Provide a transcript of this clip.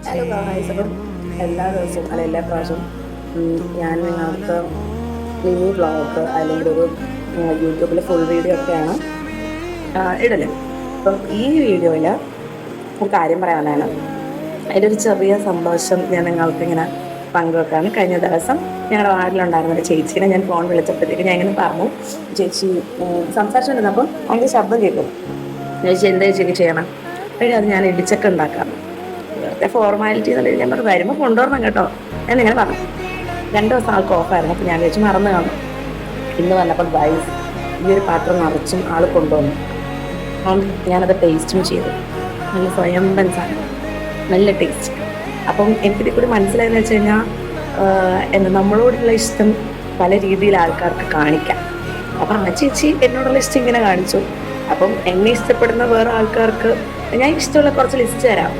Hello guys, അപ്പം എല്ലാ ദിവസവും എല്ലാ പ്രാവശ്യവും ഞാൻ നിങ്ങൾക്ക് മിനി വ്ളോഗ് അല്ലെങ്കിൽ ഒരു യൂട്യൂബിൽ ഫുൾ വീഡിയോ ഒക്കെയാണ് ഇടല്. അപ്പം ഈ വീഡിയോയിൽ ഒരു കാര്യം പറയാനാണ്. അതിൻ്റെ ഒരു ചെറിയ സന്തോഷം ഞാൻ നിങ്ങൾക്ക് ഇങ്ങനെ പങ്കുവെക്കാണ്. കഴിഞ്ഞ ദിവസം ഞങ്ങളുടെ വാർഡിലുണ്ടായിരുന്ന ഒരു ചേച്ചീനെ ഞാൻ ഫോൺ വിളിച്ചപ്പോഴത്തേക്ക് ഞാൻ ഇങ്ങനെ പറഞ്ഞു, ചേച്ചി സംസാരിച്ചുകൊണ്ടിരുന്നത് അപ്പം അതിൻ്റെ ശബ്ദം കേൾക്കും. ചേച്ചി എന്താ ചേച്ചിക്ക് ചെയ്യണം? വഴി അത് ഞാൻ ഇടിച്ചൊക്കെ ഉണ്ടാക്കാം, വെറുതെ ഫോർമാലിറ്റി എന്നുള്ളത്. ഞാൻ പറഞ്ഞു വരുമ്പോൾ കൊണ്ടുവരണം കേട്ടോ എന്നിങ്ങനെ പറഞ്ഞു. 2 ദിവസം ആൾക്ക് ഓഫായിരുന്നു. അപ്പോൾ ഞാൻ ചേച്ചി മറന്നു കാണും. ഇന്ന് വന്നപ്പോൾ ഗൈസ് ഈ ഒരു പാത്രം നിറച്ചും ആൾ കൊണ്ടുവന്നു. അതുകൊണ്ട് ഞാനത് ടേസ്റ്റും ചെയ്തു. നല്ല സ്വയംഭൻ സാധനം, നല്ല ടേസ്റ്റ്. അപ്പം എനിക്കിതിൽ കൂടി മനസ്സിലായെന്ന് വെച്ച് കഴിഞ്ഞാൽ നമ്മളോടുള്ള ഇഷ്ടം പല രീതിയിൽ ആൾക്കാർക്ക് കാണിക്കാം. അപ്പം ആ ചേച്ചി എന്നോടുള്ള ഇഷ്ടം ഇങ്ങനെ കാണിച്ചു. അപ്പം എന്നെ ഇഷ്ടപ്പെടുന്ന വേറെ ആൾക്കാർക്ക് ഞാൻ ഇഷ്ടമുള്ള കുറച്ച് ലിസ്റ്റ് തരാം.